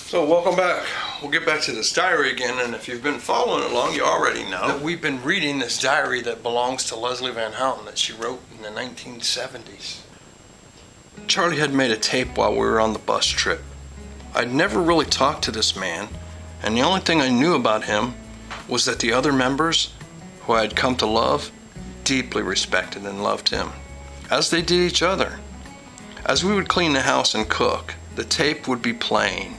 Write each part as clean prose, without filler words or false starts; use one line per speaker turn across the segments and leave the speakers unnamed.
So welcome back. We'll get back to this diary again, and if you've been following along, you already know that we've been reading this diary that belongs to Leslie Van Houten that she wrote in the 1970s. Charlie had made a tape while we were on the bus trip. I'd never really talked to this man, and the only thing I knew about him was that the other members, who I had come to love, deeply respected and loved him, as they did each other. As we would clean the house and cook, the tape would be playing.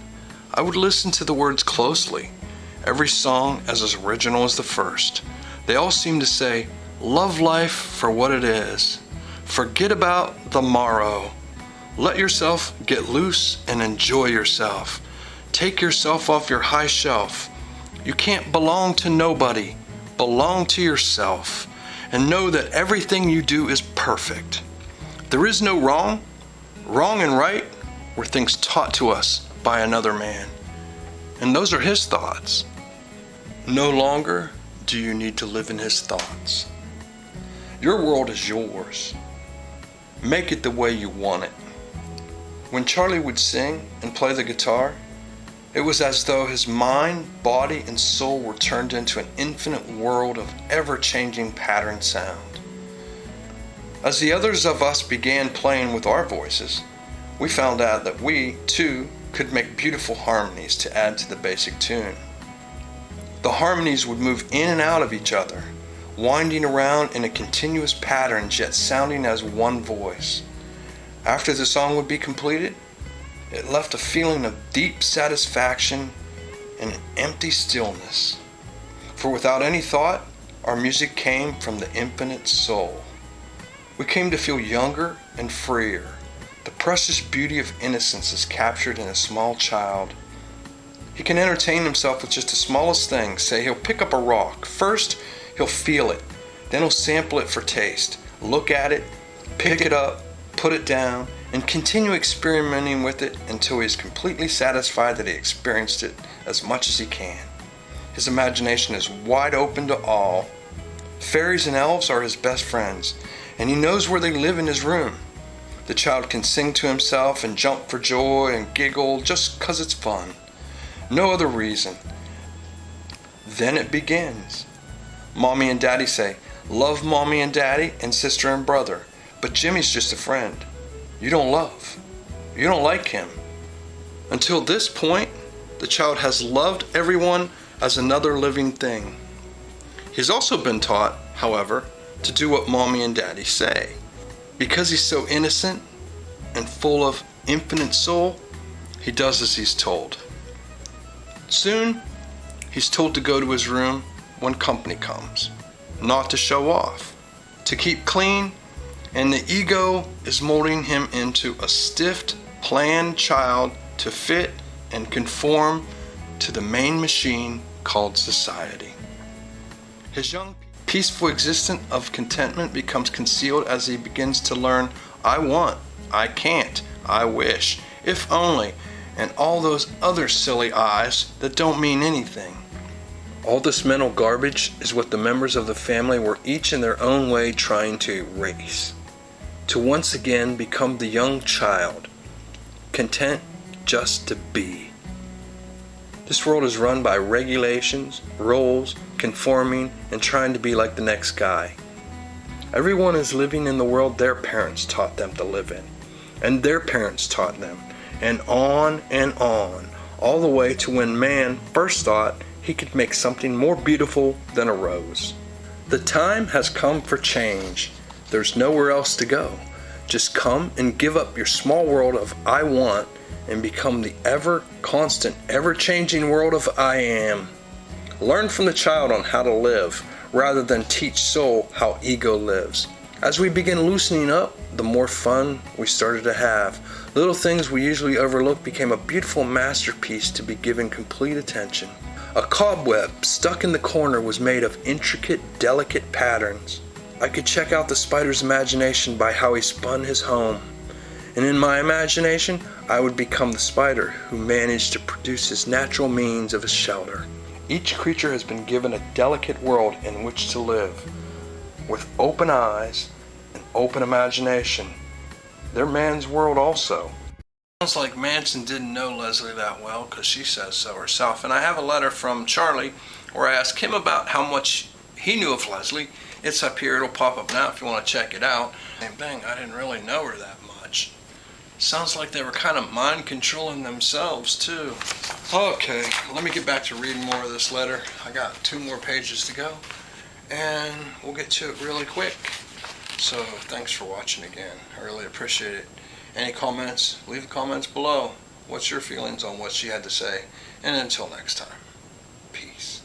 I would listen to the words closely, every song as original as the first. They all seemed to say, "Love life for what it is. Forget about the morrow. Let yourself get loose and enjoy yourself. Take yourself off your high shelf. You can't belong to nobody. Belong to yourself. And know that everything you do is perfect. There is no wrong. Wrong and right were things taught to us by another man. And those are his thoughts. No longer do you need to live in his thoughts. Your world is yours. Make it the way you want it." When Charlie would sing and play the guitar, it was as though his mind, body, and soul were turned into an infinite world of ever-changing pattern sound. As the others of us began playing with our voices, we found out that we, too, could make beautiful harmonies to add to the basic tune. The harmonies would move in and out of each other, winding around in a continuous pattern, yet sounding as one voice. After the song would be completed, it left a feeling of deep satisfaction and an empty stillness. For without any thought, our music came from the infinite soul. We came to feel younger and freer. The precious beauty of innocence is captured in a small child. He can entertain himself with just the smallest thing. Say he'll pick up a rock. First, he'll feel it. Then he'll sample it for taste. Look at it, pick it up, put it down, and continue experimenting with it until he is completely satisfied that he experienced it as much as he can. His imagination is wide open to all. Fairies and elves are his best friends, and he knows where they live in his room. The child can sing to himself and jump for joy and giggle just 'cause it's fun. No other reason. Then it begins. Mommy and Daddy say, "Love Mommy and Daddy and sister and brother, but Jimmy's just a friend. You don't love. You don't like him." Until this point, the child has loved everyone as another living thing. He's also been taught, however, to do what Mommy and Daddy say. Because he's so innocent and full of infinite soul, he does as he's told. Soon, he's told to go to his room when company comes, not to show off, to keep clean, and the ego is molding him into a stiff, planned child to fit and conform to the main machine called society. His young, peaceful existence of contentment becomes concealed as he begins to learn "I want," "I can't," "I wish," "if only," and all those other silly I's that don't mean anything. All this mental garbage is what the members of the family were each in their own way trying to erase, to once again become the young child, content just to be. This world is run by regulations, roles, conforming, and trying to be like the next guy. Everyone is living in the world their parents taught them to live in, and their parents taught them, and on, all the way to when man first thought he could make something more beautiful than a rose. The time has come for change. There's nowhere else to go. Just come and give up your small world of "I want" and become the ever-constant, ever-changing world of "I am." Learn from the child on how to live, rather than teach soul how ego lives. As we begin loosening up, the more fun we started to have. Little things we usually overlook became a beautiful masterpiece to be given complete attention. A cobweb stuck in the corner was made of intricate, delicate patterns. I could check out the spider's imagination by how he spun his home. And in my imagination, I would become the spider who managed to produce his natural means of a shelter. Each creature has been given a delicate world in which to live, with open eyes and open imagination. They're man's world also. Sounds like Manson didn't know Leslie that well, because she says so herself. And I have a letter from Charlie where I asked him about how much he knew of Leslie. It's up here. It'll pop up now if you want to check it out. Same thing. I didn't really know her that much. Sounds like they were kind of mind controlling themselves too. Okay, let me get back to reading more of this letter. I got 2 more pages to go, and we'll get to it really quick. So thanks for watching again. I really appreciate it. Any comments? Leave the comments below. What's your feelings on what she had to say? And until next time, peace.